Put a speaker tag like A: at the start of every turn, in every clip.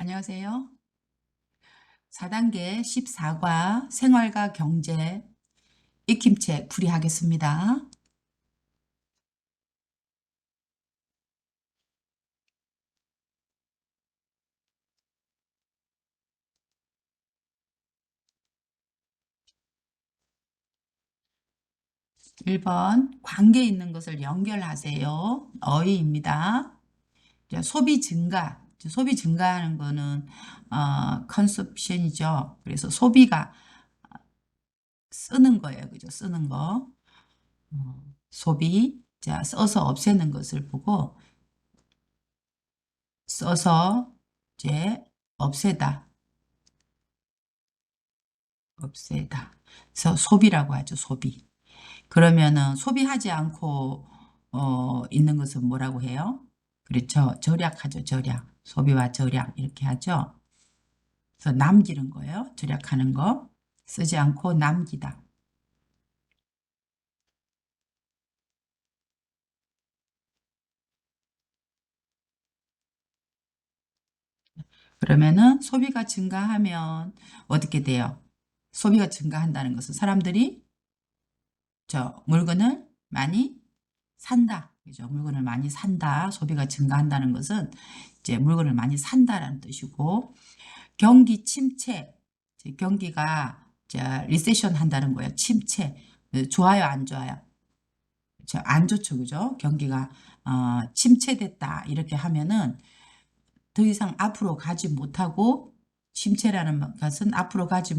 A: 안녕하세요. 4단계 14과 생활과 경제 익힘책 풀이하겠습니다. 1번 관계 있는 것을 연결하세요. 어휘입니다. 소비 증가. 소비 증가하는 거는 컨럼션이죠. 그래서 소비가 쓰는 거예요. 그죠? 쓰는 거. 소비. 자, 써서 없애는 것을 보고 써서 이제 없애다. 없애다. 그래서 소비라고 하죠. 소비. 그러면은 소비하지 않고 있는 것은 뭐라고 해요? 그렇죠. 절약하죠. 절약. 소비와 절약 이렇게 하죠. 그래서 남기는 거예요. 절약하는 거. 쓰지 않고 남기다. 그러면은 소비가 증가하면 어떻게 돼요? 소비가 증가한다는 것은 사람들이 저 물건을 많이 산다. 그죠? 물건을 많이 산다. 소비가 증가한다는 것은 이제 물건을 많이 산다라는 뜻이고 경기 침체. 경기가 리세션 한다는 거예요. 침체. 좋아요, 안 좋아요? 안 좋죠. 그죠? 경기가 침체됐다. 이렇게 하면은 더 이상 앞으로 가지 못하고 침체라는 것은 앞으로 가지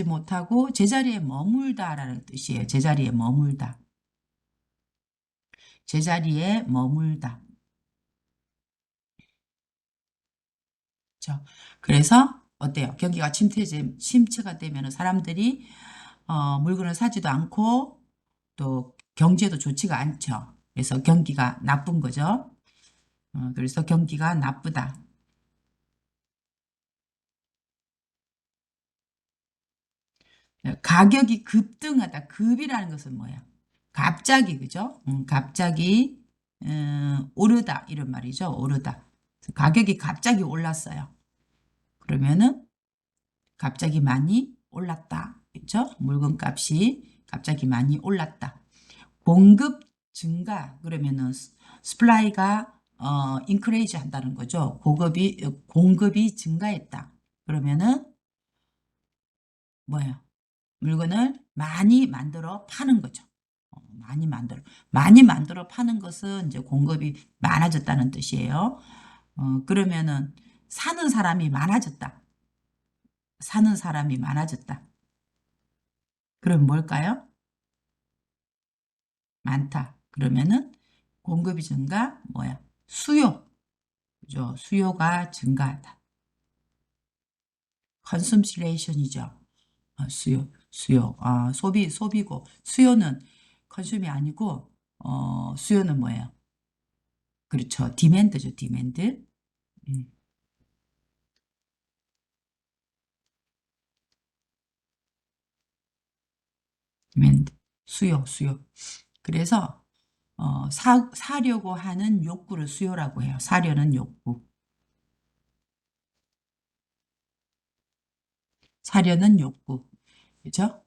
A: 못하고 제자리에 머물다라는 뜻이에요. 제자리에 머물다. 제자리에 머물다. 그렇죠? 그래서 어때요? 경기가 침체가 되면 사람들이 물건을 사지도 않고 또 경제도 좋지가 않죠. 그래서 경기가 나쁜 거죠. 그래서 경기가 나쁘다. 가격이 급등하다. 급이라는 것은 뭐야? 갑자기, 그죠? 갑자기 오르다 이런 말이죠. 오르다. 그래서 가격이 갑자기 올랐어요. 그러면은 갑자기 많이 올랐다. 그렇죠? 물건값이 갑자기 많이 올랐다. 공급 증가 그러면은 스플라이가 인크레이지 한다는 거죠. 공급이 증가했다. 그러면은 뭐예요? 물건을 많이 만들어 파는 거죠. 많이 만들어 파는 것은 이제 공급이 많아졌다는 뜻이에요. 그러면은 사는 사람이 많아졌다. 사는 사람이 많아졌다. 그럼 뭘까요? 많다. 그러면은 공급이 증가, 뭐야? 수요. 그죠? 수요가 증가하다. 컨섬시레이션이죠. 수요. 소비고 수요는 컨슘이 아니고 수요는 뭐예요? 그렇죠. 디맨드죠. 디맨드. 음, 디맨드. 수요. 그래서 사려고 하는 욕구를 수요라고 해요. 사려는 욕구. 사려는 욕구. 그죠?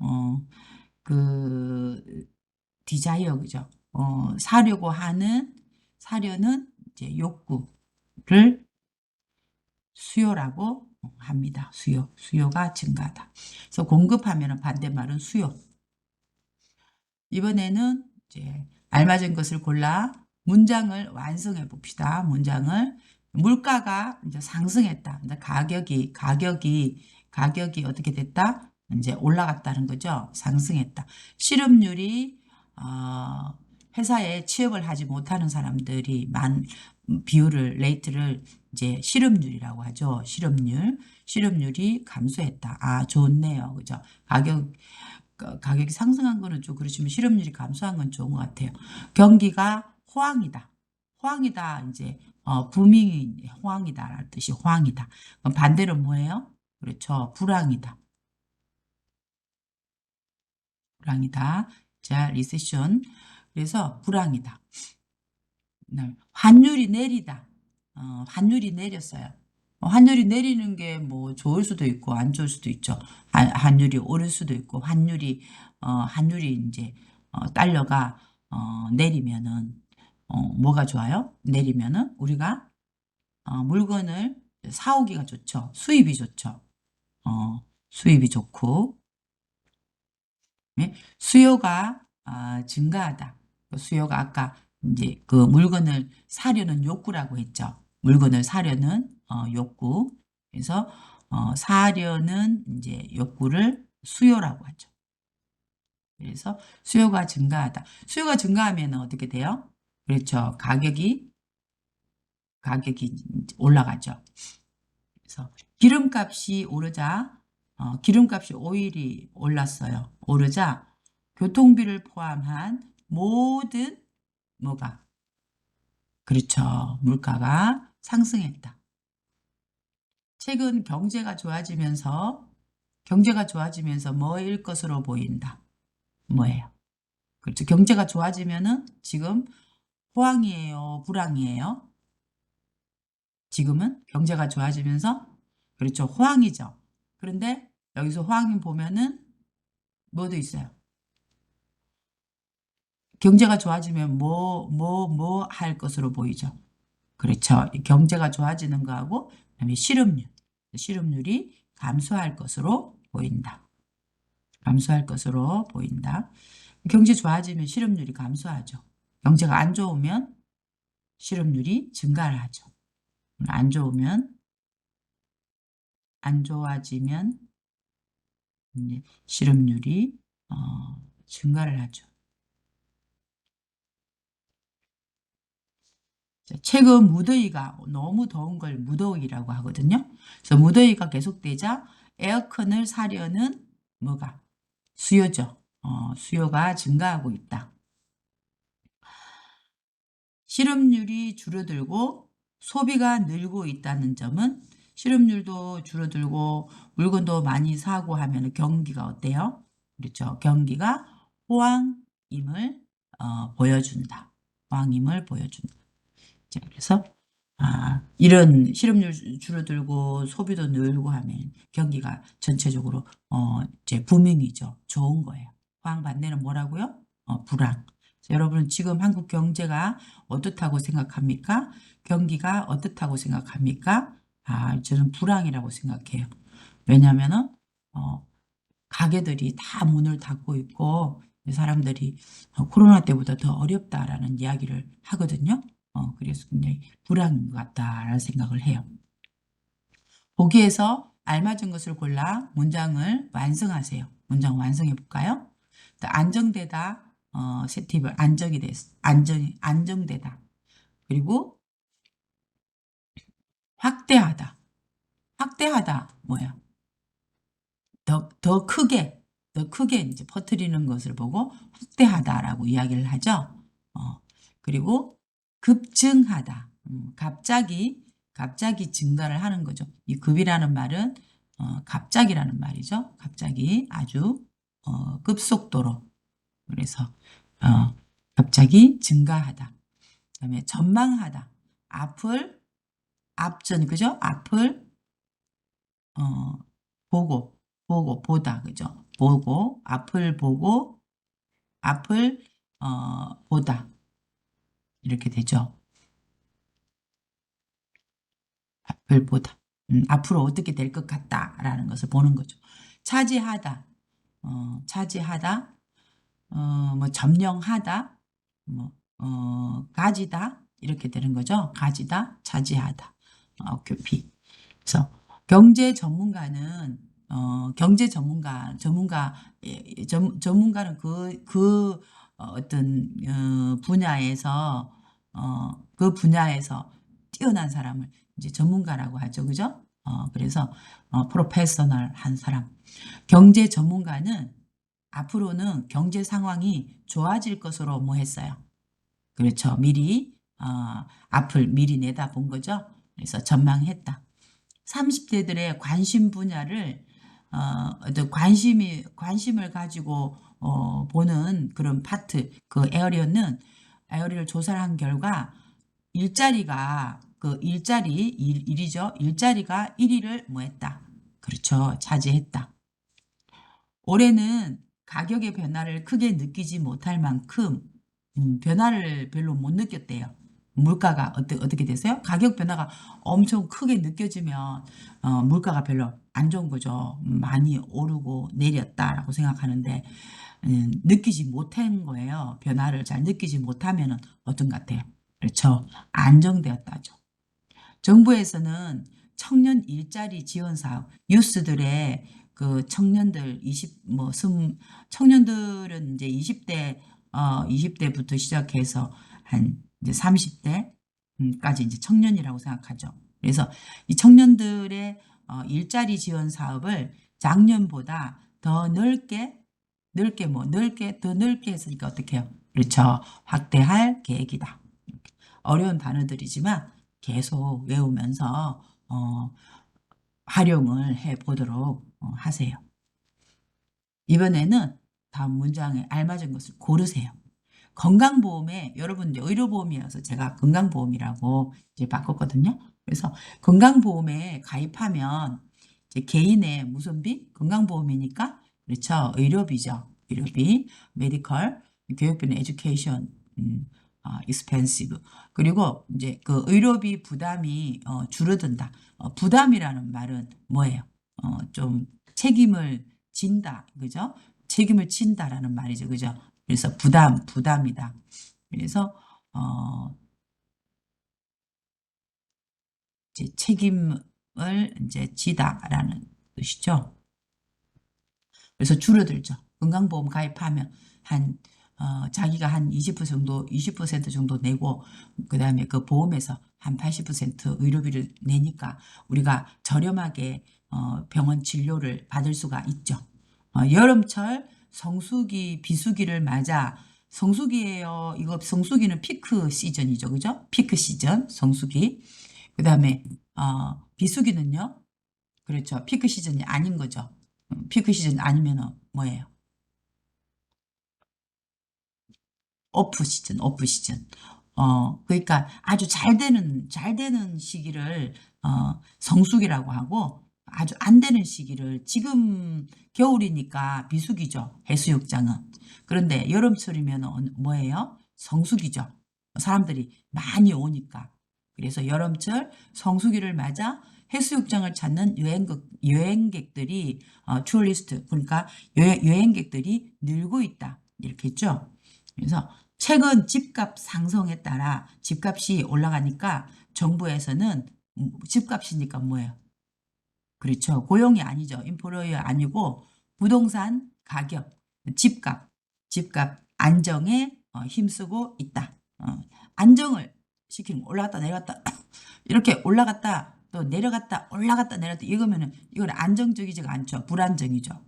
A: 그 디자이어 그죠? 사려는 이제 욕구를 수요라고 합니다. 수요가 증가하다. 그래서 공급하면은 반대말은 수요. 이번에는 이제 알맞은 것을 골라 문장을 완성해 봅시다. 물가가 이제 상승했다. 근데 가격이 어떻게 됐다? 이제 올라갔다는 거죠. 상승했다. 실업률이 어, 회사에 취업을 하지 못하는 사람들이 레이트를 이제 실업률이라고 하죠. 실업률이 감소했다. 좋네요. 그죠? 가격이 상승한 거는 좀 그렇지만 실업률이 감소한 건 좋은 것 같아요. 경기가 호황이다. 호황이다. 이제 부밍이 호황이다라는 뜻이 호황이다. 그럼 반대로 뭐예요? 그렇죠. 불황이다. 불황이다. 자, 리세션. 그래서 불황이다. 환율이 내리다. 환율이 내렸어요. 환율이 내리는 게 뭐 좋을 수도 있고 안 좋을 수도 있죠. 환율이 오를 수도 있고 환율이 이제 달러가 내리면은 뭐가 좋아요? 내리면은 우리가 물건을 사오기가 좋죠. 수입이 좋죠. 수입이 좋고 네? 수요가 증가하다. 그 수요가 아까 이제 그 물건을 사려는 욕구라고 했죠. 물건을 사려는 욕구. 그래서 사려는 이제 욕구를 수요라고 하죠. 그래서 수요가 증가하다. 수요가 증가하면 어떻게 돼요? 그렇죠. 가격이 올라가죠. 그래서 기름값이 오르자 기름값이 오일이 올랐어요. 오르자 교통비를 포함한 모든 뭐가 그렇죠. 물가가 상승했다. 최근 경제가 좋아지면서 뭐일 것으로 보인다. 뭐예요? 그렇죠. 경제가 좋아지면은 지금 호황이에요, 불황이에요? 지금은 경제가 좋아지면서 그렇죠. 호황이죠. 그런데 여기서 호황이 보면은 뭐도 있어요. 경제가 좋아지면 뭐 할 것으로 보이죠. 그렇죠. 경제가 좋아지는 거하고 그다음에 실업률이 감소할 것으로 보인다. 감소할 것으로 보인다. 경제 좋아지면 실업률이 감소하죠. 경제가 안 좋으면 실업률이 증가를 하죠. 안 좋으면 안 좋아지면 실업률이 증가를 하죠. 최근 무더위가 너무 더운 걸 무더위라고 하거든요. 그래서 무더위가 계속되자 에어컨을 사려는 뭐가 수요죠. 수요가 증가하고 있다. 실업률이 줄어들고 소비가 늘고 있다는 점은 실업률도 줄어들고 물건도 많이 사고 하면 경기가 어때요? 그렇죠. 경기가 호황임을 보여준다. 호황임을 보여준다. 자, 그래서 이런 실업률 줄어들고 소비도 늘고 하면 경기가 전체적으로 이제 부명이죠. 좋은 거예요. 호황 반대는 뭐라고요? 불황. 여러분 지금 한국 경제가 어떻다고 생각합니까? 경기가 어떻다고 생각합니까? 저는 불황이라고 생각해요. 왜냐하면은 가게들이 다 문을 닫고 있고 사람들이 코로나 때보다 더 어렵다라는 이야기를 하거든요. 그래서 굉장히 불안한 것 같다라는 생각을 해요. 보기에서 알맞은 것을 골라 문장을 완성하세요. 문장 완성해 볼까요? 안정되다, 세티브 안정이 됐어. 안정되다. 그리고 확대하다. 확대하다 뭐야? 더 크게 이제 퍼뜨리는 것을 보고 확대하다라고 이야기를 하죠. 그리고 급증하다. 갑자기 증가를 하는 거죠. 이 급이라는 말은 갑자기라는 말이죠. 갑자기 아주 급속도로. 그래서 갑자기 증가하다. 그다음에 전망하다. 그죠? 앞을 어, 보다, 그죠? 앞을, 보다. 이렇게 되죠. 앞을 보다. 앞으로 어떻게 될 것 같다라는 것을 보는 거죠. 차지하다, 차지하다, 뭐, 점령하다, 뭐, 가지다. 이렇게 되는 거죠. 가지다, 차지하다. 교피. 그래서 전문가는 어떤 그 분야에서 뛰어난 사람을 이제 전문가라고 하죠. 그죠? 그래서 프로페셔널한 사람. 경제 전문가는 앞으로는 경제 상황이 좋아질 것으로 뭐 했어요? 그렇죠. 앞을 미리 내다본 거죠. 그래서 전망했다. 30대들의 관심 분야를 어떤 관심을 가지고 보는 그런 파트, 그 에어리를 조사를 한 결과 일자리가 일이죠. 일자리가 1위를 뭐 했다. 그렇죠. 차지했다. 올해는 가격의 변화를 크게 느끼지 못할 만큼 변화를 별로 못 느꼈대요. 물가가 어떻게 되세요? 가격 변화가 엄청 크게 느껴지면 물가가 별로 안 좋은 거죠. 많이 오르고 내렸다라고 생각하는데 느끼지 못한 거예요. 변화를 잘 느끼지 못하면 어떤 것 같아요? 그렇죠. 안정되었다죠. 정부에서는 청년 일자리 지원 사업, 유스들의 그 청년들 20, 이제 20대부터 시작해서 한 이제 30대까지 이제 청년이라고 생각하죠. 그래서 이 청년들의 일자리 지원 사업을 작년보다 더 더 넓게 했으니까 어떻게 해요? 그렇죠. 확대할 계획이다. 어려운 단어들이지만 계속 외우면서 활용을 해 보도록 하세요. 이번에는 다음 문장에 알맞은 것을 고르세요. 건강보험에 여러분 이제 의료보험이어서 제가 건강보험이라고 이제 바꿨거든요. 그래서 건강보험에 가입하면 이제 개인의 무슨 비? 건강보험이니까 그렇죠. 의료비죠. 의료비, 메디컬, 교육비는 에듀케이션, expensive. 그리고 이제 그 의료비 부담이 줄어든다. 부담이라는 말은 뭐예요? 좀 책임을 진다. 그죠? 책임을 진다라는 말이죠. 그죠? 그래서 부담이다. 그래서 이제 책임을 이제 지다라는 뜻이죠. 그래서 줄어들죠. 건강보험 가입하면 자기가 한 20% 정도 내고, 그 다음에 그 보험에서 한 80% 의료비를 내니까 우리가 저렴하게 병원 진료를 받을 수가 있죠. 여름철 성수기, 비수기를 맞아 성수기예요. 이거 성수기는 피크 시즌이죠. 그죠? 피크 시즌, 성수기. 그 다음에 비수기는요. 그렇죠. 피크 시즌이 아닌 거죠. 피크 시즌 아니면 뭐예요? 오프 시즌. 그러니까 아주 잘 되는 시기를 성수기라고 하고 아주 안 되는 시기를 지금 겨울이니까 비수기죠. 해수욕장은. 그런데 여름철이면 뭐예요? 성수기죠. 사람들이 많이 오니까. 그래서 여름철 성수기를 맞아 해수욕장을 찾는 여행객들이 투어리스트 그러니까 여행객들이 늘고 있다. 이렇게 했죠. 그래서 최근 집값 상승에 따라 집값이 올라가니까 정부에서는 집값이니까 뭐예요? 그렇죠. 고용이 아니죠. 인플로이 아니고 부동산 가격, 집값, 집값 안정에 힘쓰고 있다. 안정을 시키는 거. 올라갔다 내려갔다 이렇게 올라갔다 또 내려갔다 올라갔다 내려갔다 이거면은 이건 안정적이지가 않죠. 불안정이죠.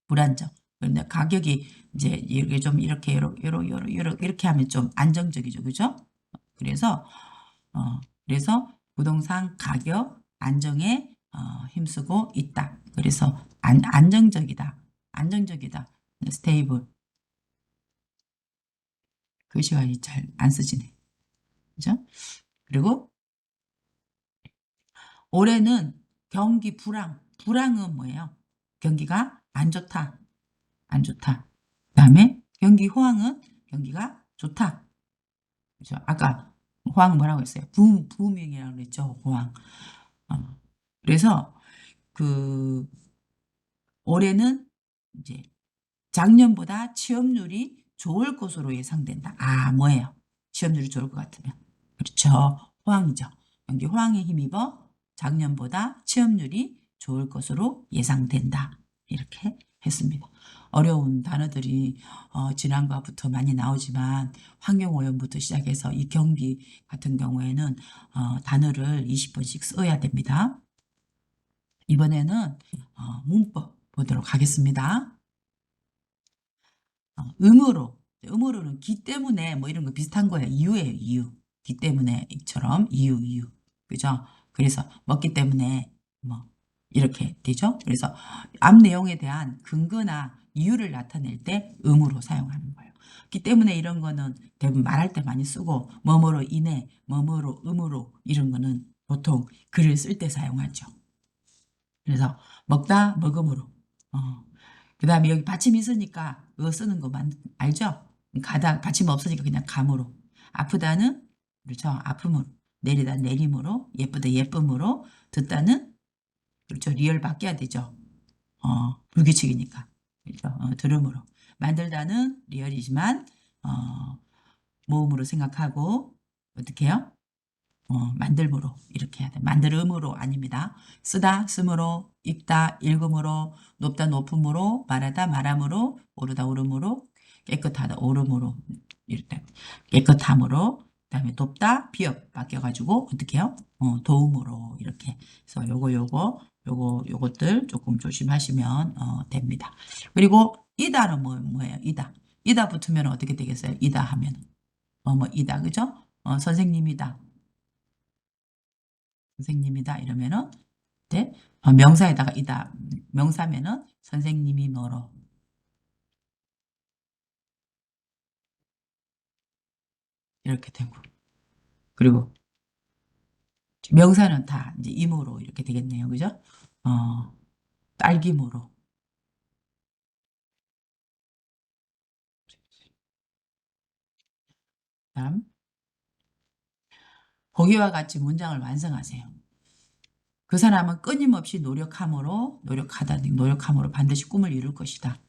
A: 불안정. 그런데 가격이 이제 이게 좀 이렇게 하면 좀 안정적이죠. 그죠? 그래서 그래서 부동산 가격 안정에 힘쓰고 있다. 그래서 안정적이다. 안정적이다. 스테이블. 글씨가 잘 안 쓰지네. 그죠? 그리고 올해는 경기 불황은 뭐예요? 경기가 안 좋다. 안 좋다. 그다음에 경기 호황은 경기가 좋다. 그죠? 아까 호황 뭐라고 했어요? 부음이라고 그랬죠. 호황. 어. 그래서 그 올해는 이제 작년보다 취업률이 좋을 것으로 예상된다. 뭐예요? 취업률이 좋을 것 같으면. 그렇죠. 호황이죠. 경기 호황에 힘입어 작년보다 취업률이 좋을 것으로 예상된다. 이렇게 했습니다. 어려운 단어들이 지난과부터 많이 나오지만 환경오염부터 시작해서 이 경기 같은 경우에는 단어를 20번씩 써야 됩니다. 이번에는 문법 보도록 하겠습니다. 음으로는 기 때문에 뭐 이런 거 비슷한 거예요. 이유예요, 이유. 기 때문에처럼 이유. 그죠? 그래서 먹기 때문에 뭐 이렇게 되죠. 그래서 앞 내용에 대한 근거나 이유를 나타낼 때 음으로 사용하는 거예요. 그렇기 때문에 이런 거는 대부분 말할 때 많이 쓰고 뭐뭐로 인해, 뭐뭐로, 음으로 이런 거는 보통 글을 쓸 때 사용하죠. 그래서 먹다, 먹음으로. 그 다음에 여기 받침이 있으니까 쓰는 거만 알죠? 가다, 받침 없으니까 그냥 감으로. 아프다는, 그렇죠. 아픔으로. 내리다, 내림으로. 예쁘다, 예쁨으로. 듣다는, 그렇죠. 리얼 바뀌어야 되죠. 불규칙이니까. 그렇죠. 들음으로. 만들다는 리얼이지만, 모음으로 생각하고, 어떻게 해요? 만들므로 이렇게 해야 돼. 만들음으로 아닙니다. 쓰다 쓰므로, 읽다 읽음으로, 높다 높음으로, 말하다 말함으로, 오르다 오름으로, 깨끗하다 오름으로 이렇게 깨끗함으로, 그다음에 돕다 비읍 바뀌어가지고 어떻게 해요? 도움으로 이렇게. 그래서 요것들 조금 조심하시면 됩니다. 그리고 이다는 뭐예요? 이다 붙으면 어떻게 되겠어요? 이다 하면 이다 그죠? 선생님이다. 선생님이다 이러면은 네? 명사에다가 이다 명사면은 선생님이 뭐로 이렇게 되고 그리고 명사는 다 이제 임으로 이렇게 되겠네요. 그죠? 딸기무로 다음 보기와 같이 문장을 완성하세요. 그 사람은 끊임없이 노력함으로 반드시 꿈을 이룰 것이다.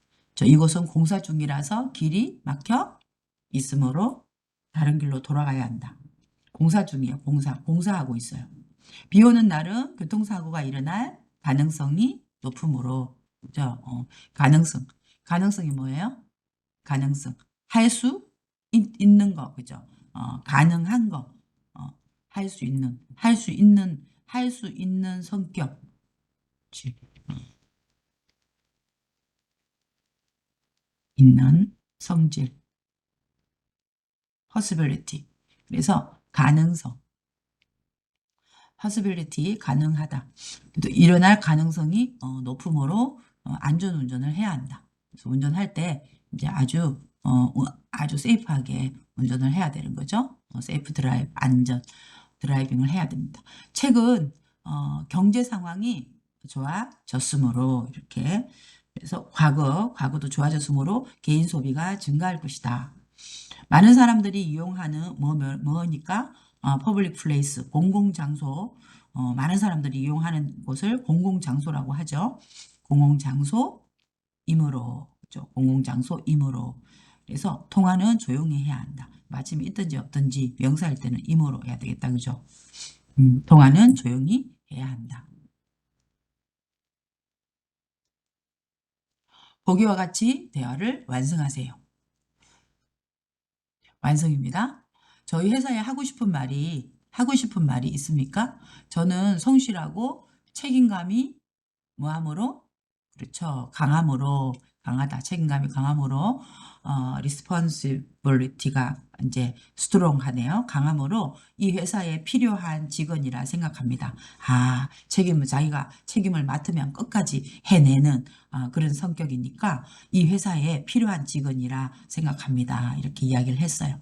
A: 이곳은 공사 중이라서 길이 막혀 있으므로 다른 길로 돌아가야 한다. 공사 중이에요. 공사하고 있어요. 비 오는 날은 교통사고가 일어날 가능성이 높으므로, 그죠? 가능성이 뭐예요? 가능성. 할 수 있는 거, 그죠? 가능한 거. 할 수 있는 성격. 그치? 있는 성질. possibility. 그래서 가능성. possibility 가능하다. 또 일어날 가능성이 높으므로 안전 운전을 해야 한다. 그래서 운전할 때 이제 아주 세이프하게 운전을 해야 되는 거죠. 세이프 드라이브 안전 드라이빙을 해야 됩니다. 최근 경제 상황이 좋아졌으므로 이렇게 그래서 과거도 좋아졌으므로 개인 소비가 증가할 것이다. 많은 사람들이 이용하는 뭐니까 퍼블릭 플레이스 공공장소 많은 사람들이 이용하는 곳을 공공장소라고 하죠. 공공장소이므로 그렇죠? 공공장소이므로 그래서 통화는 조용히 해야 한다. 마침이 있든지 없든지 명사일 때는 임으로 해야 되겠다. 그죠? 통화는 조용히 해야 한다. 보기와 같이 대화를 완성하세요. 완성입니다. 저희 회사에 하고 싶은 말이 있습니까? 저는 성실하고 책임감이 뭐함으로? 그렇죠. 강하다. 책임감이 강함으로, responsibility가 이제 strong하네요. 강함으로 이 회사에 필요한 직원이라 생각합니다. 자기가 책임을 맡으면 끝까지 해내는 그런 성격이니까 이 회사에 필요한 직원이라 생각합니다. 이렇게 이야기를 했어요.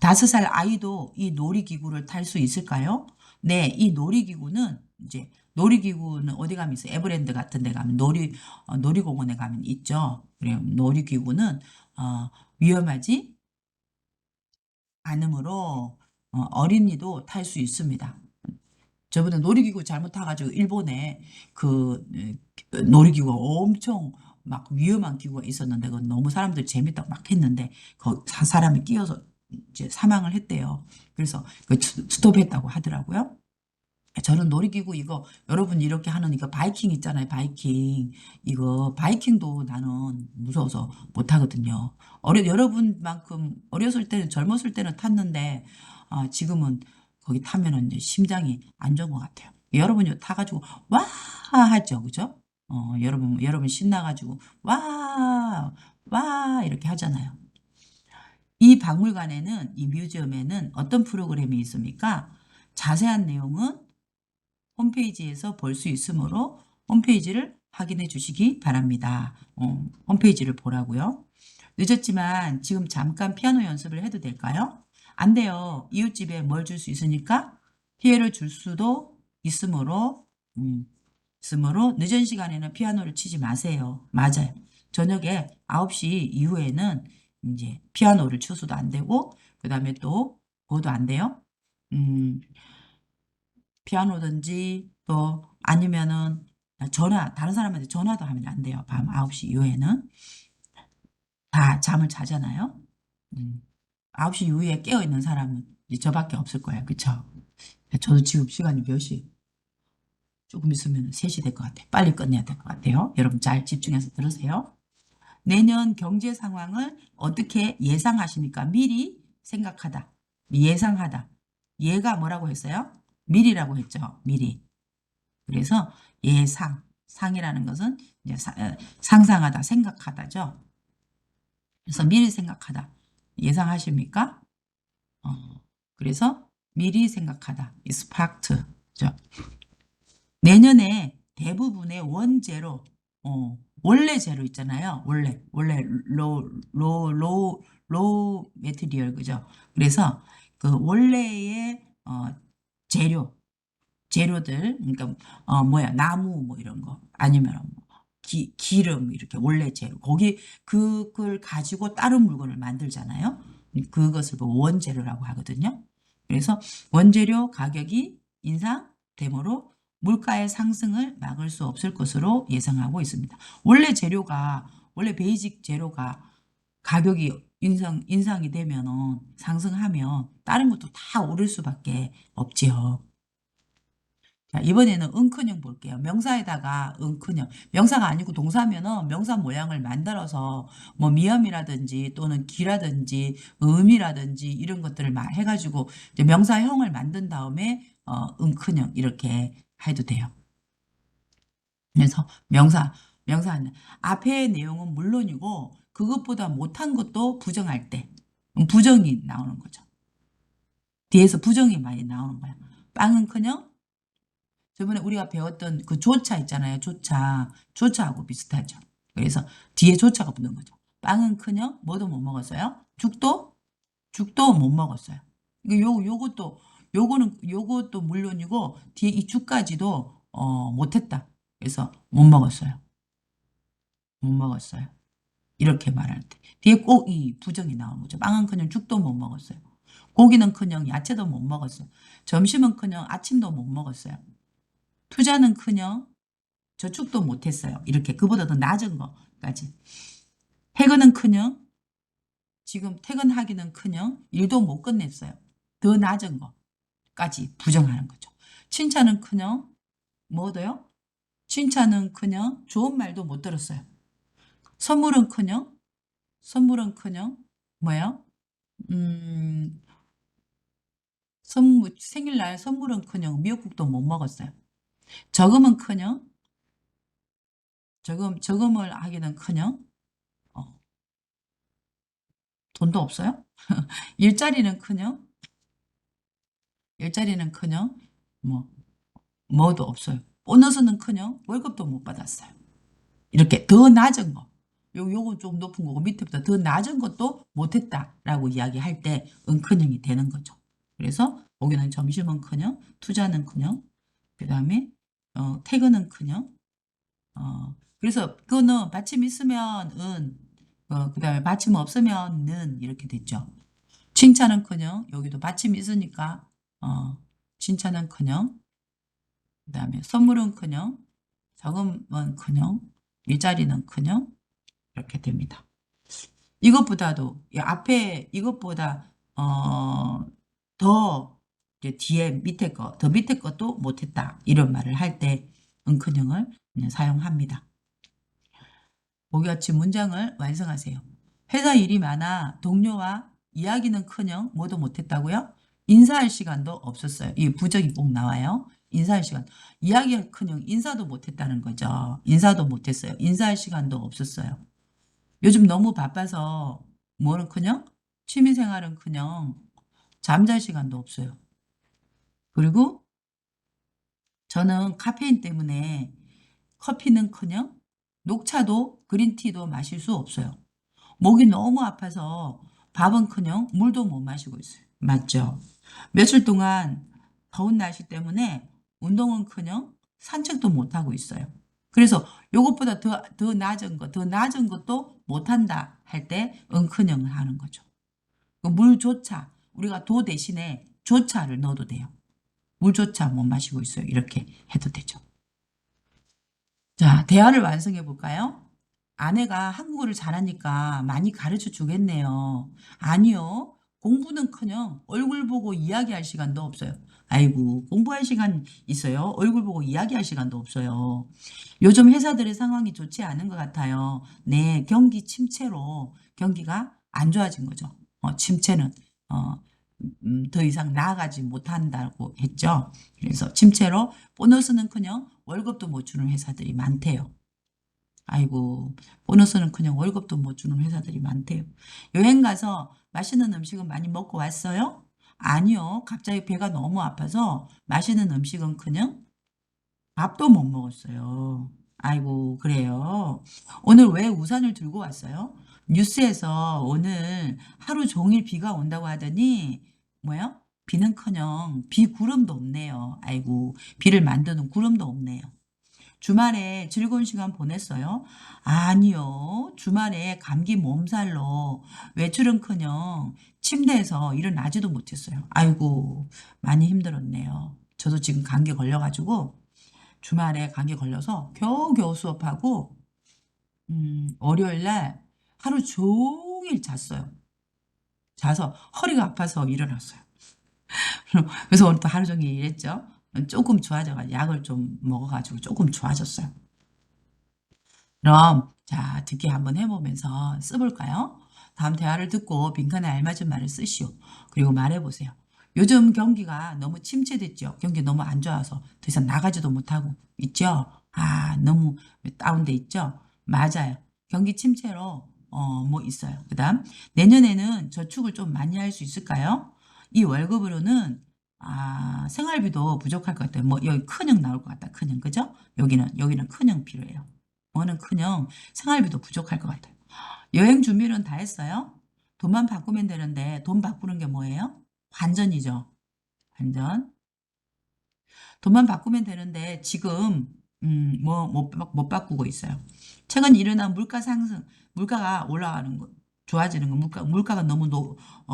A: 5살 아이도 이 놀이기구를 탈 수 있을까요? 네, 이 놀이기구는 어디 가면 있어요? 에버랜드 같은 데 가면 놀이공원에 가면 있죠. 그래요. 놀이기구는 위험하지 않으므로 어린이도 탈 수 있습니다. 저번에 놀이기구 잘못 타가지고 일본에 그 놀이기구가 엄청 막 위험한 기구가 있었는데 그건 너무 사람들 재밌다고 막 했는데 사람이 끼어서 이제 사망을 했대요. 그래서 그 스톱했다고 하더라고요. 저는 놀이기구 이거 여러분 이렇게 하는 이거 바이킹 있잖아요. 바이킹 이거 바이킹도 나는 무서워서 못 하거든요. 여러분만큼 어렸을 때는 젊었을 때는 탔는데 지금은 거기 타면은 이제 심장이 안 좋은 것 같아요. 여러분이 타가지고 와 하죠, 그죠? 여러분 신나가지고 와 이렇게 하잖아요. 이 뮤지엄에는 어떤 프로그램이 있습니까? 자세한 내용은 홈페이지에서 볼 수 있으므로 홈페이지를 확인해 주시기 바랍니다. 홈페이지를 보라고요. 늦었지만 지금 잠깐 피아노 연습을 해도 될까요? 안 돼요. 이웃집에 뭘 줄 수 있으니까 피해를 줄 수도 음, 있으므로 늦은 시간에는 피아노를 치지 마세요. 맞아요. 저녁에 9시 이후에는 이제 피아노를 쳐서도 안 되고, 그 다음에 또, 그것도 안 돼요. 음, 피아노든지 또 아니면은 다른 사람한테 전화도 하면 안 돼요. 밤 9시 이후에는. 다 잠을 자잖아요. 음, 9시 이후에 깨어있는 사람은 이제 저밖에 없을 거예요. 그쵸? 저도 지금 시간이 몇 시? 조금 있으면 3시 될 것 같아요. 빨리 끝내야 될 것 같아요. 여러분 잘 집중해서 들으세요. 내년 경제 상황을 어떻게 예상하십니까? 미리 생각하다. 예상하다. 얘가 뭐라고 했어요? 미리라고 했죠. 미리. 그래서 예상, 상이라는 것은 이제 상상하다, 생각하다죠. 그래서 미리 생각하다. 예상하십니까? 어, 그래서 미리 생각하다. is fact죠. 내년에 대부분의 원재료, 원래 재료 있잖아요. 원래 로 메테리얼, 그죠? 그래서 그 원래의 재료, 재료들, 그러니까 나무 뭐 이런 거 아니면 뭐 기름 이렇게 원래 재료 거기 그걸 가지고 다른 물건을 만들잖아요. 그것을 뭐 원재료라고 하거든요. 그래서 원재료 가격이 인상되므로 물가의 상승을 막을 수 없을 것으로 예상하고 있습니다. 원래 베이직 재료가 가격이 인상이 되면은 상승하면 다른 것도 다 오를 수밖에 없지요. 자, 이번에는 은큰형 볼게요. 명사에다가 은큰형. 명사가 아니고 동사면은 명사 모양을 만들어서 뭐 미음이라든지 또는 기라든지 음이라든지 이런 것들을 막 해가지고 이제 명사형을 만든 다음에 은큰형 이렇게 해도 돼요. 그래서 명사는 앞의 내용은 물론이고 그것보다 못한 것도 부정할 때 부정이 나오는 거죠. 뒤에서 부정이 많이 나오는 거야. 빵은커녕 저번에 우리가 배웠던 그 조차 있잖아요. 조차하고 비슷하죠. 그래서 뒤에 조차가 붙는 거죠. 빵은커녕 뭐도 못 먹었어요. 죽도 못 먹었어요. 요것도 물론이고 뒤에 이 죽까지도 못했다. 그래서 못 먹었어요. 못 먹었어요. 이렇게 말할 때 뒤에 꼭 이 부정이 나오는 거죠. 빵은커녕 죽도 못 먹었어요. 고기는커녕 야채도 못 먹었어요. 점심은커녕 아침도 못 먹었어요. 투자는커녕 저축도 못했어요. 이렇게 그보다 더 낮은 거까지. 퇴근은커녕 지금 퇴근하기는커녕 일도 못 끝냈어요. 더 낮은 거까지 부정하는 거죠. 칭찬은커녕 뭐도요? 칭찬은커녕 좋은 말도 못 들었어요. 선물은커녕 뭐예요? 음, 생일날 선물은커녕 미역국도 못 먹었어요. 저금은커녕 저금을 하기는커녕 어, 돈도 없어요. 일자리는커녕 일자리는커녕 뭐 뭐도 없어요. 보너스는커녕 월급도 못 받았어요. 이렇게 더 낮은 거. 요건 좀 높은 거고 밑에보다 더 낮은 것도 못했다라고 이야기할 때 은커녕이 되는 거죠. 그래서 거기는 점심은커녕 투자는커녕 그다음에 퇴근은커녕 그래서 그거는 받침 있으면 그다음에 받침 없으면 는 이렇게 됐죠. 칭찬은커녕 여기도 받침이 있으니까 칭찬은커녕 그다음에 선물은커녕 저금은커녕 일자리는커녕 이렇게 됩니다. 이것보다도 이 앞에 이것보다 더 이제 뒤에 더 밑에 것도 못했다 이런 말을 할 때 은커녕을 그냥 사용합니다. 보기 같이 문장을 완성하세요. 회사 일이 많아 동료와 이야기는커녕 뭐도 못했다고요? 인사할 시간도 없었어요. 이 부정이 꼭 나와요. 인사할 시간. 이야기는커녕 인사도 못했다는 거죠. 인사도 못했어요. 인사할 시간도 없었어요. 요즘 너무 바빠서 뭐는커녕 취미생활은커녕 잠잘 시간도 없어요. 그리고 저는 카페인 때문에 커피는커녕 녹차도 그린티도 마실 수 없어요. 목이 너무 아파서 밥은커녕 물도 못 마시고 있어요. 맞죠? 며칠 동안 더운 날씨 때문에 운동은커녕 산책도 못 하고 있어요. 그래서 요것보다 더 낮은 것, 더 낮은 것도 못한다 할 때 은커녕 하는 거죠. 그 물조차 우리가 도 대신에 조차를 넣어도 돼요. 물조차 못 마시고 있어요. 이렇게 해도 되죠. 자, 대화를 완성해 볼까요? 아내가 한국어를 잘하니까 많이 가르쳐 주겠네요. 아니요. 공부는커녕 얼굴 보고 이야기할 시간도 없어요. 아이고, 공부할 시간 있어요. 얼굴 보고 이야기할 시간도 없어요. 요즘 회사들의 상황이 좋지 않은 것 같아요. 네, 경기 침체로 경기가 안 좋아진 거죠. 침체는 어, 더 이상 나아가지 못한다고 했죠. 그래서 침체로 보너스는커녕 월급도 못 주는 회사들이 많대요. 아이고, 보너스는커녕 월급도 못 주는 회사들이 많대요. 여행 가서 맛있는 음식은 많이 먹고 왔어요? 아니요. 갑자기 배가 너무 아파서 맛있는 음식은커녕 밥도 못 먹었어요. 아이고, 그래요. 오늘 왜 우산을 들고 왔어요? 뉴스에서 오늘 하루 종일 비가 온다고 하더니, 뭐요? 비는커녕 비구름도 없네요. 아이고, 비를 만드는 구름도 없네요. 주말에 즐거운 시간 보냈어요? 아니요. 주말에 감기 몸살로 외출은커녕 침대에서 일어나지도 못했어요. 아이고, 많이 힘들었네요. 저도 지금 감기 걸려가지고 주말에 감기 걸려서 겨우겨우 수업하고 월요일 날 하루 종일 잤어요. 자서 허리가 아파서 일어났어요. 그래서 오늘 또 하루 종일 일했죠. 조금 좋아져가지고 약을 좀 먹어가지고 조금 좋아졌어요. 그럼 자 듣기 한번 해보면서 써볼까요? 다음 대화를 듣고 빈칸에 알맞은 말을 쓰시오. 그리고 말해보세요. 요즘 경기가 너무 침체됐죠. 경기 너무 안 좋아서 더 이상 나가지도 못하고 있죠. 아 너무 다운돼 있죠. 맞아요. 경기 침체로 뭐 있어요. 그다음 내년에는 저축을 좀 많이 할 수 있을까요? 이 월급으로는 생활비도 부족할 것 같아요. 뭐 여기 큰형 나올 것 같다. 큰형 그죠? 여기는 큰형 필요해요. 뭐는 커녕 생활비도 부족할 것 같아요. 여행 준비는 다 했어요? 돈만 바꾸면 되는데 돈 바꾸는 게 뭐예요? 환전이죠. 환전. 돈만 바꾸면 되는데 지금 못 바꾸고 있어요. 최근 일어난 물가 상승, 물가가 올라가는 거, 좋아지는 거, 물가가 너무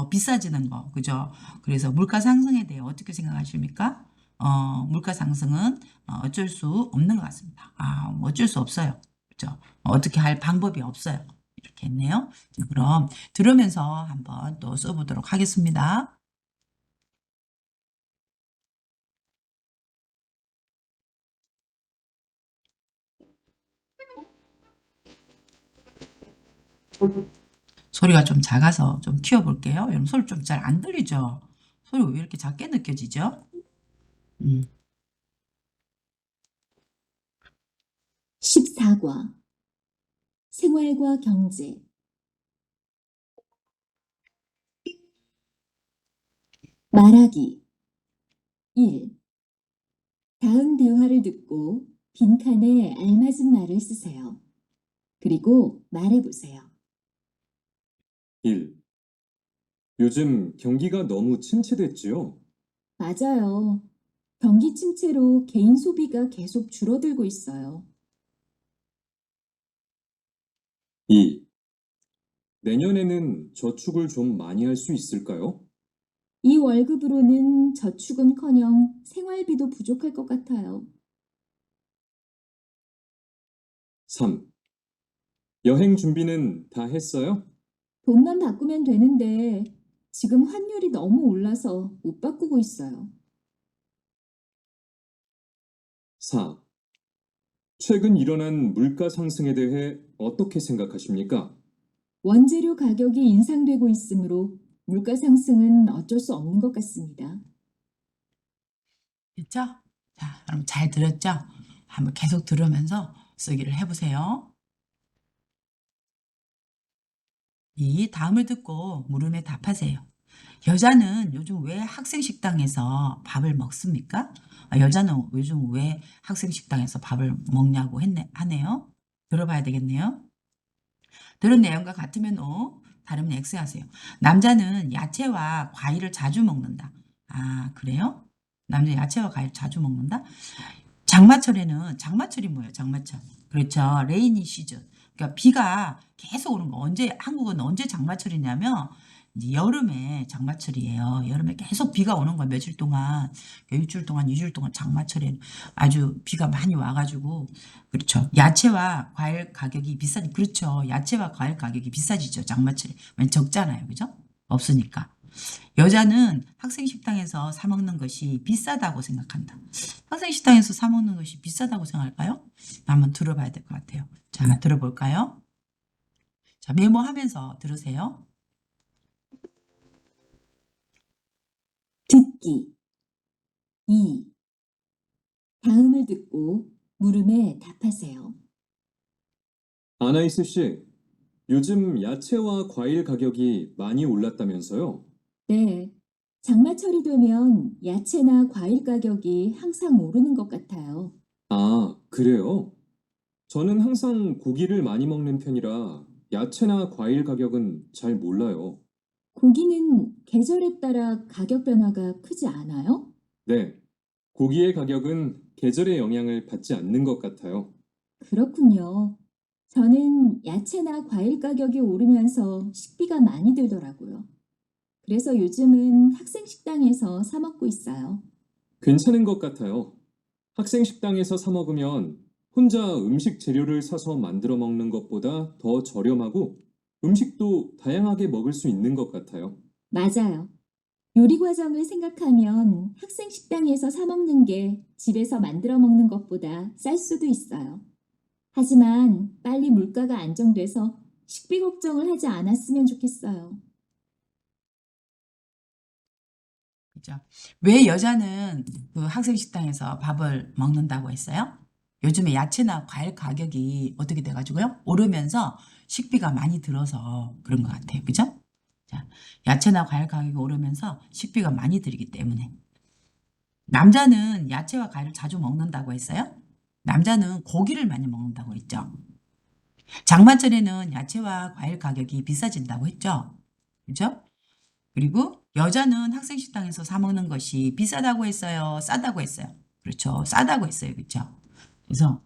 A: 비싸지는 거, 그죠? 그래서 물가 상승에 대해 어떻게 생각하십니까? 물가 상승은 어쩔 수 없는 것 같습니다. 뭐 어쩔 수 없어요. 그죠? 어떻게 할 방법이 없어요. 이렇게 했네요. 자, 그럼 들으면서 한번 또 써보도록 하겠습니다. 소리가 좀 작아서 좀 키워볼게요. 여러분 소리 좀 잘 안 들리죠? 소리 왜 이렇게 작게 느껴지죠? 음.
B: 14과 생활과 경제 말하기 1. 다음 대화를 듣고 빈칸에 알맞은 말을 쓰세요. 그리고 말해보세요.
C: 1. 요즘 경기가 너무 침체됐지요?
B: 맞아요. 경기 침체로 개인 소비가 계속 줄어들고 있어요.
C: 2. 내년에는 저축을 좀 많이 할 수 있을까요?
B: 이 월급으로는 저축은커녕 생활비도 부족할 것 같아요.
C: 3. 여행 준비는 다 했어요?
B: 돈만 바꾸면 되는데 지금 환율이 너무 올라서 못 바꾸고 있어요.
C: 4. 최근 일어난 물가 상승에 대해 어떻게 생각하십니까?
B: 원재료 가격이 인상되고 있으므로 물가 상승은 어쩔 수 없는 것 같습니다.
A: 됐죠? 자, 그럼 잘 들었죠? 한번 계속 들으면서 쓰기를 해보세요. 이 다음을 듣고 물음에 답하세요. 여자는 요즘 왜 학생 식당에서 밥을 먹습니까? 여자는 요즘 왜 학생 식당에서 밥을 먹냐고 하네요. 들어봐야 되겠네요. 들은 내용과 같으면 O, 다르면 X 하세요. 남자는 야채와 과일을 자주 먹는다. 아, 그래요? 남자 야채와 과일 자주 먹는다? 장마철이 뭐예요? 장마철. 그렇죠. 레이니 시즌. 그러니까 비가 계속 오는 거. 한국은 언제 장마철이냐면 이제 여름에 장마철이에요. 여름에 계속 비가 오는 거야. 며칠 동안. 일주일 동안, 2주일 동안 장마철에 아주 비가 많이 와가지고. 그렇죠. 야채와 과일 가격이 비싸니. 그렇죠. 야채와 과일 가격이 비싸지죠. 장마철에. 왜냐면 적잖아요. 그죠? 없으니까. 여자는 학생 식당에서 사 먹는 것이 비싸다고 생각한다. 학생 식당에서 사 먹는 것이 비싸다고 생각할까요? 한번 들어봐야 될 것 같아요. 자, 들어볼까요? 자, 메모하면서 들으세요.
B: 듣기 2. 다음을 듣고 물음에 답하세요.
C: 아나이스 씨, 요즘 야채와 과일 가격이 많이 올랐다면서요?
B: 네, 장마철이 되면 야채나 과일 가격이 항상 오르는 것 같아요.
C: 아, 그래요? 저는 항상 고기를 많이 먹는 편이라 야채나 과일 가격은 잘 몰라요.
B: 고기는 계절에 따라 가격 변화가 크지 않아요?
C: 네, 고기의 가격은 계절의 영향을 받지 않는 것 같아요.
B: 그렇군요. 저는 야채나 과일 가격이 오르면서 식비가 많이 들더라고요. 그래서 요즘은 학생 식당에서 사 먹고 있어요.
C: 괜찮은 것 같아요. 학생 식당에서 사 먹으면 혼자 음식 재료를 사서 만들어 먹는 것보다 더 저렴하고 음식도 다양하게 먹을 수 있는 것 같아요.
B: 맞아요. 요리 과정을 생각하면 학생 식당에서 사 먹는 게 집에서 만들어 먹는 것보다 쌀 수도 있어요. 하지만 빨리 물가가 안정돼서 식비 걱정을 하지 않았으면 좋겠어요.
A: 그죠? 왜 여자는 그 학생 식당에서 밥을 먹는다고 했어요? 요즘에 야채나 과일 가격이 어떻게 돼가지고요? 오르면서 식비가 많이 들어서 그런 것 같아요. 그죠? 자, 야채나 과일 가격이 오르면서 식비가 많이 들기 때문에. 남자는 야채와 과일을 자주 먹는다고 했어요? 남자는 고기를 많이 먹는다고 했죠. 장마철에는 야채와 과일 가격이 비싸진다고 했죠. 그죠? 그리고 여자는 학생 식당에서 사 먹는 것이 비싸다고 했어요. 싸다고 했어요. 그렇죠. 싸다고 했어요. 그렇죠. 그래서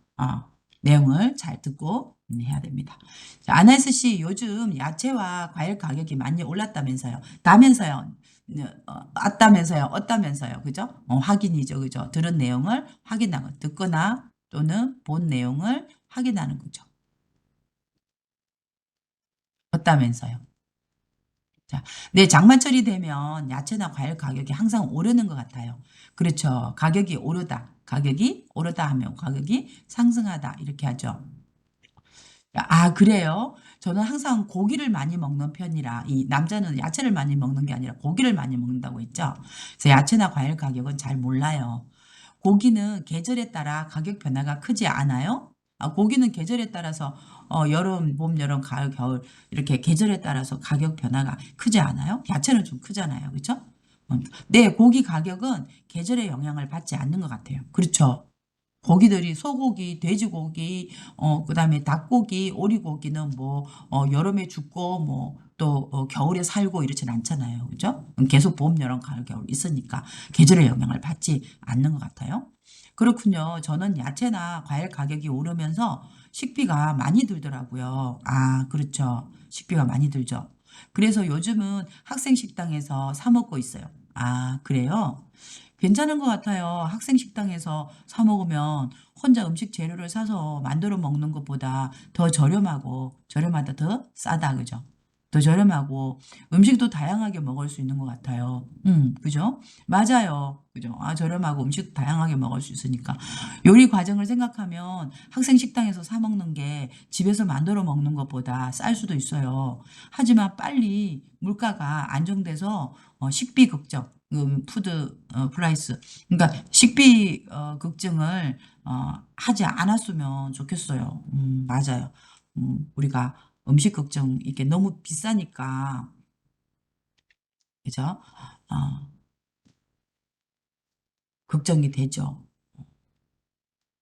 A: 내용을 잘 듣고 해야 됩니다. 자, 아나이스 씨 요즘 야채와 과일 가격이 많이 올랐다면서요. 다면서요. 왔다면서요. 어따면서요. 그죠? 확인이죠. 그죠? 들은 내용을 확인하고 듣거나 또는 본 내용을 확인하는 거죠. 어따면서요. 자, 네, 장마철이 되면 야채나 과일 가격이 항상 오르는 것 같아요. 그렇죠. 가격이 오르다. 가격이 오르다 하면 가격이 상승하다. 이렇게 하죠. 아, 그래요? 저는 항상 고기를 많이 먹는 편이라, 이 남자는 야채를 많이 먹는 게 아니라 고기를 많이 먹는다고 했죠. 그래서 야채나 과일 가격은 잘 몰라요. 고기는 계절에 따라 가격 변화가 크지 않아요? 고기는 계절에 따라서 여름, 봄, 여름, 가을, 겨울 이렇게 계절에 따라서 가격 변화가 크지 않아요? 야채는 좀 크잖아요. 그렇죠? 네, 고기 가격은 계절의 영향을 받지 않는 것 같아요. 그렇죠? 고기들이 소고기, 돼지고기, 그다음에 닭고기, 오리고기는 뭐 여름에 죽고 뭐 또 겨울에 살고 이렇진 않잖아요. 그죠? 계속 봄, 여름, 가을, 겨울 있으니까 계절의 영향을 받지 않는 것 같아요. 그렇군요. 저는 야채나 과일 가격이 오르면서 식비가 많이 들더라고요. 아, 그렇죠. 식비가 많이 들죠. 그래서 요즘은 학생 식당에서 사 먹고 있어요. 아, 그래요? 괜찮은 것 같아요. 학생 식당에서 사 먹으면 혼자 음식 재료를 사서 만들어 먹는 것보다 더 저렴하다, 더 싸다, 그죠? 더 저렴하고 음식도 다양하게 먹을 수 있는 것 같아요. 그죠? 맞아요. 그죠? 저렴하고 음식도 다양하게 먹을 수 있으니까. 요리 과정을 생각하면 학생 식당에서 사 먹는 게 집에서 만들어 먹는 것보다 쌀 수도 있어요. 하지만 빨리 물가가 안정돼서 식비 걱정, 푸드 프라이스. 그러니까 식비 걱정을 하지 않았으면 좋겠어요. 맞아요. 우리가 음식 걱정 이게 너무 비싸니까 그죠? 걱정이 되죠.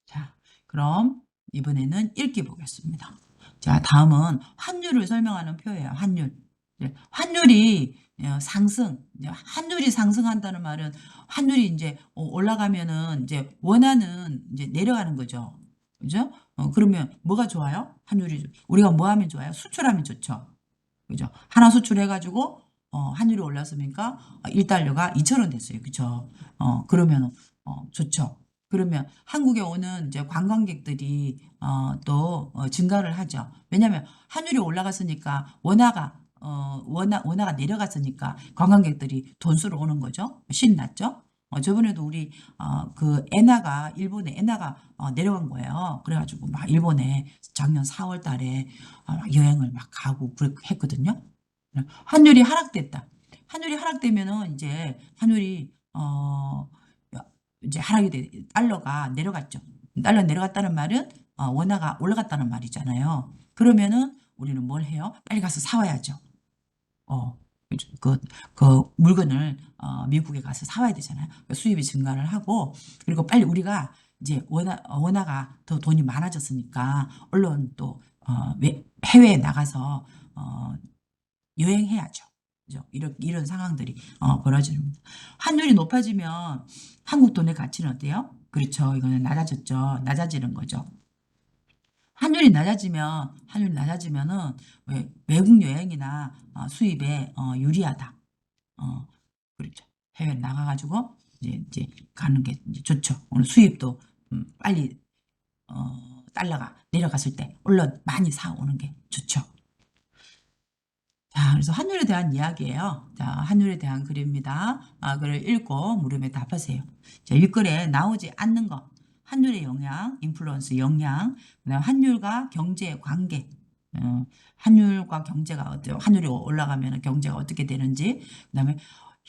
A: 자, 그럼 이번에는 읽기 보겠습니다. 자, 다음은 환율을 설명하는 표예요. 환율. 환율이 상승, 환율이 상승한다는 말은 환율이 이제 올라가면은 이제 원화는 이제 내려가는 거죠. 그죠? 그러면 뭐가 좋아요? 환율이 우리가 뭐 하면 좋아요? 수출하면 좋죠. 그죠? 하나 수출해가지고 환율이 올랐으니까 1달러가 2,000원 됐어요. 그죠? 그러면 좋죠. 그러면 한국에 오는 이제 관광객들이 또 증가를 하죠. 왜냐하면 환율이 올라갔으니까 원화가 내려갔으니까 관광객들이 돈 쓰러 오는 거죠. 신났죠. 저번에도 우리 그 엔화가 일본의 엔화가 내려간 거예요. 그래가지고 막 일본에 작년 4월 달에 막 여행을 막 가고 그렇게 했거든요. 환율이 하락됐다. 환율이 하락되면은 이제 환율이 이제 하락이 달러가 내려갔죠. 달러 내려갔다는 말은 원화가 올라갔다는 말이잖아요. 그러면은 우리는 뭘 해요? 빨리 가서 사와야죠. 어, 그, 그 물건을 미국에 가서 사와야 되잖아요. 수입이 증가를 하고 그리고 빨리 우리가 이제 원화가 더 돈이 많아졌으니까 얼른 또 해외에 나가서 여행해야죠. 그죠? 이런 상황들이 벌어집니다. 환율이 높아지면 한국 돈의 가치는 어때요? 그렇죠. 이거는 낮아졌죠. 낮아지는 거죠. 환율이 낮아지면은 외국 여행이나 수입에 유리하다. 그렇죠. 해외 나가가지고 이제 가는 게 이제 좋죠. 오늘 수입도 빨리 달러가 내려갔을 때 얼른 많이 사오는 게 좋죠. 자, 그래서 환율에 대한 이야기예요. 자, 환율에 대한 글입니다. 글을 읽고 물음에 답하세요. 자, 일글에 나오지 않는 것. 환율의 영향, 인플루언스 영향, 그다음 환율과 경제의 관계. 환율과 경제가 환율이 올라가면 경제가 어떻게 되는지, 그다음에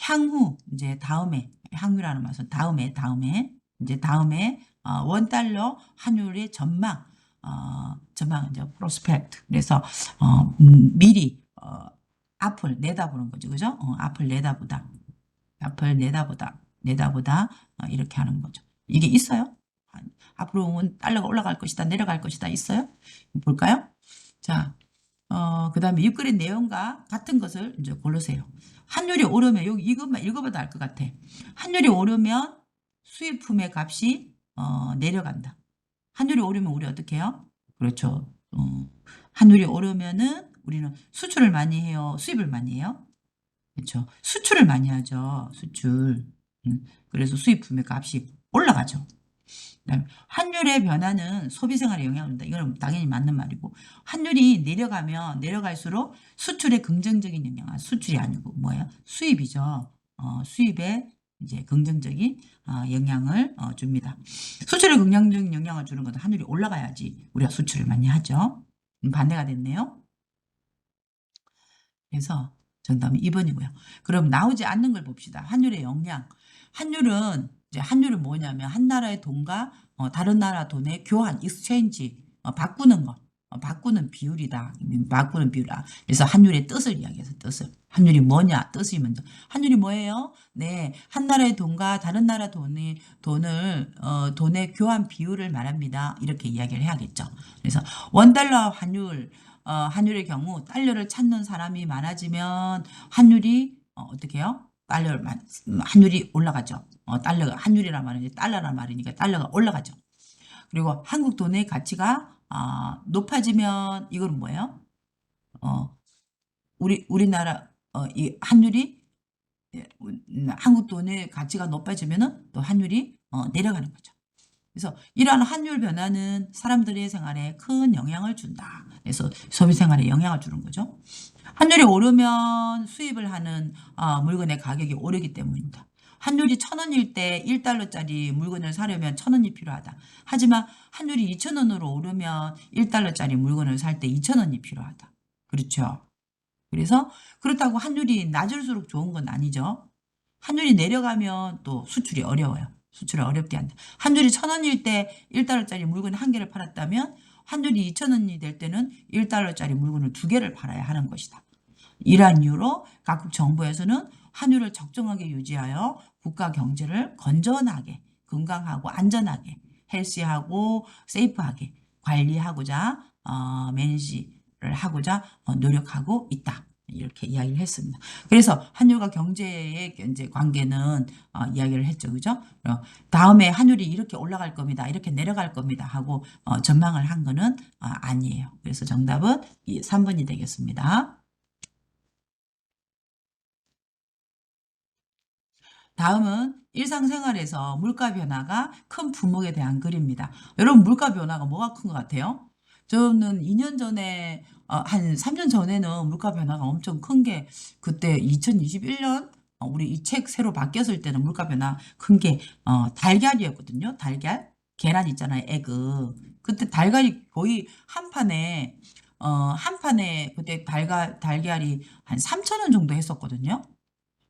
A: 향후 이제 다음에 향후라는 말은 다음에 이제 다음에 원 달러 환율의 전망 이제 프로스펙트. 그래서 미리 앞을 내다보는 거죠. 그죠? 앞을 내다보다 이렇게 하는 거죠. 이게 있어요? 앞으로 달러가 올라갈 것이다, 내려갈 것이다 있어요? 볼까요? 자, 그 다음에 읽글의 내용과 같은 것을 이제 고르세요. 환율이 오르면 여기 이것만 읽어봐도 알 것 같아. 환율이 오르면 수입품의 값이 내려간다. 환율이 오르면 우리 어떻게 해요? 그렇죠. 환율이 오르면은 우리는 수출을 많이 해요. 수입을 많이 해요. 그렇죠. 수출을 많이 하죠. 수출. 그래서 수입품의 값이 올라가죠. 그다음에 환율의 변화는 소비 생활에 영향을 준다. 이건 당연히 맞는 말이고 환율이 내려가면 내려갈수록 수출에 긍정적인 영향, 수출이 아니고 뭐예요? 수입이죠. 수입에 이제 긍정적인 영향을 줍니다. 수출에 긍정적인 영향을 주는 것은 환율이 올라가야지 우리가 수출을 많이 하죠. 반대가 됐네요. 그래서 정답은 2번이고요. 그럼 나오지 않는 걸 봅시다. 환율의 영향. 환율은 뭐냐면 한 나라의 돈과 다른 나라 돈의 교환, 익스체인지 바꾸는 거. 바꾸는 비율이다. 바꾸는 비율이다. 그래서 환율의 뜻을 이야기해서 뜻을. 환율이 뭐냐? 뜻이 먼저. 환율이 뭐예요? 네. 한 나라의 돈과 다른 나라 돈의 교환 비율을 말합니다. 이렇게 이야기를 해야겠죠. 그래서 원달러 환율의 경우 달러를 찾는 사람이 많아지면 환율이 어떻게 해요? 환율이 올라가죠. 환율이란 말은 달러란 말이니까 달러가 올라가죠. 그리고 한국 돈의 가치가 높아지면 이건 뭐예요? 우리나라 이 환율이 한국 돈의 가치가 높아지면은 또 환율이 내려가는 거죠. 그래서 이러한 환율 변화는 사람들의 생활에 큰 영향을 준다. 그래서 소비 생활에 영향을 주는 거죠. 환율이 오르면 수입을 하는 물건의 가격이 오르기 때문입니다. 환율이 1,000원일 때 1달러짜리 물건을 사려면 1,000원이 필요하다. 하지만 환율이 2,000원으로 오르면 1달러짜리 물건을 살 때 2,000원이 필요하다. 그렇죠. 그래서 그렇다고 환율이 낮을수록 좋은 건 아니죠. 환율이 내려가면 또 수출이 어려워요. 수출을 어렵게 한다. 환율이 1,000원일 때 1달러짜리 물건 한 개를 팔았다면 환율이 2,000원이 될 때는 1달러짜리 물건을 두 개를 팔아야 하는 것이다. 이러한 이유로 각국 정부에서는 환율을 적정하게 유지하여 국가 경제를 건전하게, 건강하고 안전하게, 헬시하고 세이프하게 관리하고자 매니지를 하고자 노력하고 있다. 이렇게 이야기를 했습니다. 그래서 환율과 경제의 이제 관계는 이야기를 했죠. 그죠? 다음에 환율이 이렇게 올라갈 겁니다. 이렇게 내려갈 겁니다. 하고 전망을 한 거는 아니에요. 그래서 정답은 3번이 되겠습니다. 다음은 일상생활에서 물가 변화가 큰 품목에 대한 글입니다. 여러분 물가 변화가 뭐가 큰 것 같아요? 저는 2년 전에 한 3년 전에는 물가 변화가 엄청 큰 게 그때 2021년 우리 이 책 새로 바뀌었을 때는 물가 변화 큰 게 달걀이었거든요. 달걀, 계란 있잖아요. 에그. 그때 달걀이 거의 한 판에 그때 달걀이 한 3,000원 정도 했었거든요.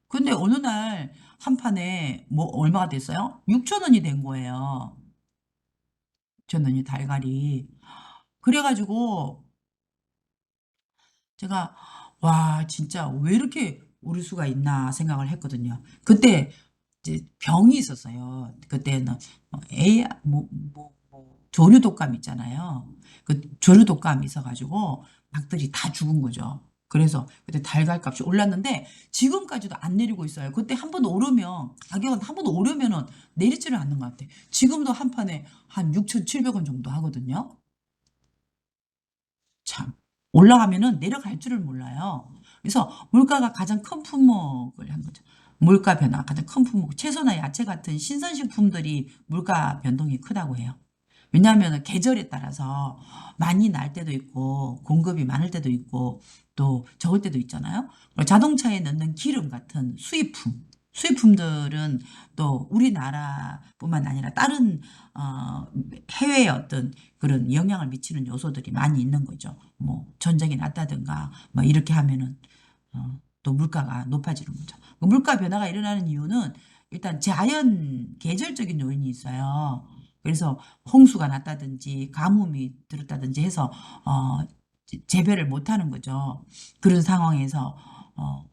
A: 근데 어느 날 한 판에 뭐 얼마가 됐어요? 6,000원이 된 거예요. 6,000원이 달걀이. 그래가지고 제가 와 진짜 왜 이렇게 오를 수가 있나 생각을 했거든요. 그때 이제 병이 있었어요. 그때는 조류 독감 있잖아요. 그 조류 독감이 있어가지고 닭들이 다 죽은 거죠. 그래서 그때 달걀 값이 올랐는데 지금까지도 안 내리고 있어요. 그때 한 번 오르면 가격은 한 번 오르면은 내리지를 않는 것 같아. 지금도 한 판에 한 6,700원 정도 하거든요. 참 올라가면은 내려갈 줄을 몰라요. 그래서 물가가 가장 큰 품목을 한 거죠. 물가 변화 가장 큰 품목, 채소나 야채 같은 신선식품들이 물가 변동이 크다고 해요. 왜냐하면 계절에 따라서 많이 날 때도 있고 공급이 많을 때도 있고 또 적을 때도 있잖아요. 자동차에 넣는 기름 같은 수입품들은 또 우리나라뿐만 아니라 다른 해외의 어떤 그런 영향을 미치는 요소들이 많이 있는 거죠. 뭐 전쟁이 났다든가 뭐 이렇게 하면은 또 물가가 높아지는 거죠. 그 물가 변화가 일어나는 이유는 일단 계절적인 요인이 있어요. 그래서 홍수가 났다든지 가뭄이 들었다든지 해서 재배를 못하는 거죠. 그런 상황에서 어,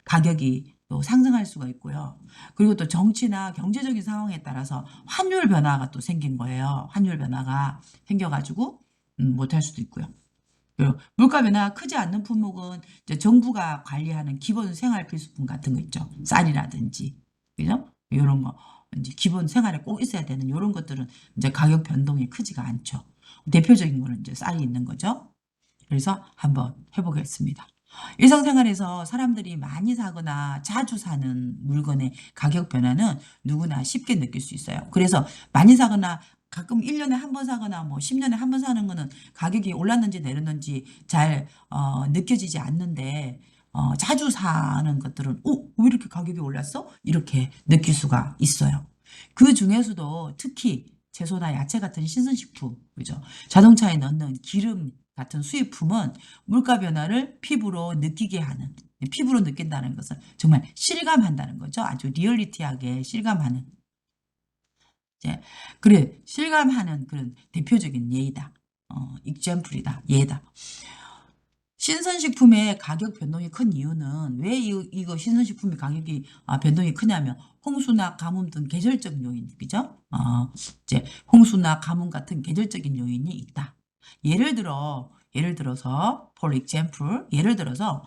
A: 가격이 또 상승할 수가 있고요. 그리고 또 정치나 경제적인 상황에 따라서 환율 변화가 또 생긴 거예요. 환율 변화가 생겨가지고 못할 수도 있고요. 그리고 물가 변화가 크지 않는 품목은 이제 정부가 관리하는 기본 생활 필수품 같은 거 있죠. 쌀이라든지, 그죠? 이런 거 이제 기본 생활에 꼭 있어야 되는 이런 것들은 이제 가격 변동이 크지가 않죠. 대표적인 거는 이제 쌀이 있는 거죠. 그래서 한번 해보겠습니다. 일상생활에서 사람들이 많이 사거나 자주 사는 물건의 가격 변화는 누구나 쉽게 느낄 수 있어요. 그래서 많이 사거나 가끔 1년에 한 번 사거나 뭐 10년에 한 번 사는 거는 가격이 올랐는지 내렸는지 잘 느껴지지 않는데 자주 사는 것들은 왜 이렇게 가격이 올랐어? 이렇게 느낄 수가 있어요. 그 중에서도 특히 채소나 야채 같은 신선식품, 그죠? 자동차에 넣는 기름 같은 수입품은 물가 변화를 피부로 느낀다는 것을 정말 실감한다는 거죠. 아주 리얼리티하게 실감하는. 이제 그래 실감하는 그런 대표적인 예이다. 익젠플이다. 예다. 신선식품의 가격 변동이 큰 이유는 왜 이거 신선식품의 가격이 변동이 크냐면 홍수나 가뭄 등 계절적 요인, 그죠? 이제 홍수나 가뭄 같은 계절적인 요인이 있다. 예를 들어서 for example, 예를 들어서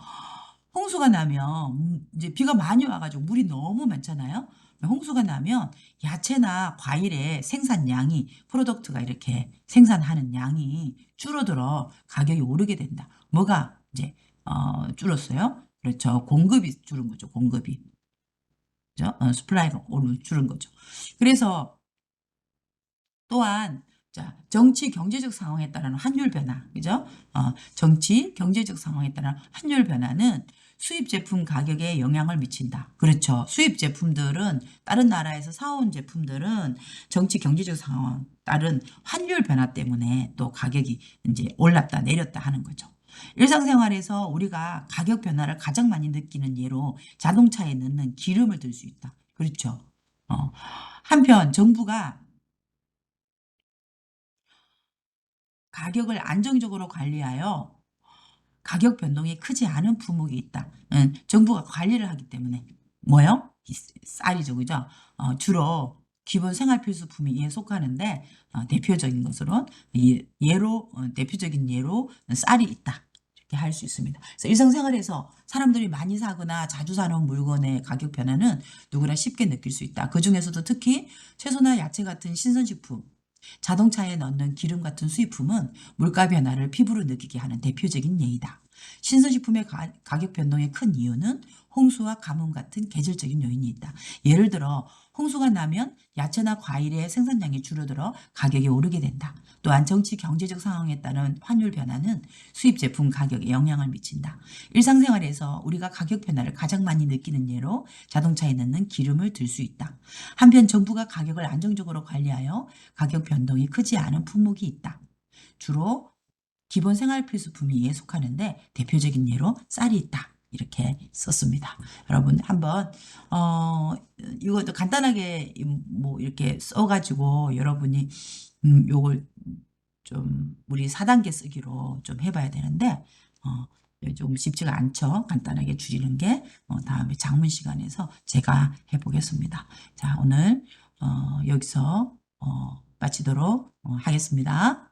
A: 홍수가 나면 이제 비가 많이 와가지고 물이 너무 많잖아요. 홍수가 나면 야채나 과일의 생산량이 프로덕트가 이렇게 생산하는 양이 줄어들어 가격이 오르게 된다. 뭐가 이제 줄었어요? 그렇죠. 공급이 줄은 거죠. 공급이. 그죠? 스플라이가 줄은 거죠. 그래서 또한 자, 정치 경제적 상황에 따른 환율 변화, 그죠? 정치 경제적 상황에 따른 환율 변화는 수입 제품 가격에 영향을 미친다. 그렇죠. 수입 제품들은 다른 나라에서 사온 제품들은 정치 경제적 상황 따른 환율 변화 때문에 또 가격이 이제 올랐다 내렸다 하는 거죠. 일상생활에서 우리가 가격 변화를 가장 많이 느끼는 예로 자동차에 넣는 기름을 들 수 있다. 그렇죠. 한편 정부가 가격을 안정적으로 관리하여 가격 변동이 크지 않은 품목이 있다. 정부가 관리를 하기 때문에 뭐요? 쌀이죠, 그죠? 주로 기본 생활필수품에 속하는데 대표적인 것으로 대표적인 예로 쌀이 있다. 이렇게 할 수 있습니다. 그래서 일상생활에서 사람들이 많이 사거나 자주 사는 물건의 가격 변화는 누구나 쉽게 느낄 수 있다. 그 중에서도 특히 채소나 야채 같은 신선식품, 자동차에 넣는 기름 같은 수입품은 물가 변화를 피부로 느끼게 하는 대표적인 예이다. 신선식품의 가격 변동의 큰 이유는 홍수와 가뭄 같은 계절적인 요인이 있다. 예를 들어 홍수가 나면 야채나 과일의 생산량이 줄어들어 가격이 오르게 된다. 또한 정치 경제적 상황에 따른 환율 변화는 수입 제품 가격에 영향을 미친다. 일상생활에서 우리가 가격 변화를 가장 많이 느끼는 예로 자동차에 넣는 기름을 들 수 있다. 한편 정부가 가격을 안정적으로 관리하여 가격 변동이 크지 않은 품목이 있다. 주로 기본 생활 필수품에 속하는데 대표적인 예로 쌀이 있다. 이렇게 썼습니다. 여러분 한번 이것도 간단하게 뭐 이렇게 써가지고 여러분이 요걸 좀 우리 4단계 쓰기로 좀 해봐야 되는데 좀 쉽지가 않죠. 간단하게 줄이는 게 다음에 장문 시간에서 제가 해보겠습니다. 자 오늘 여기서 마치도록 하겠습니다.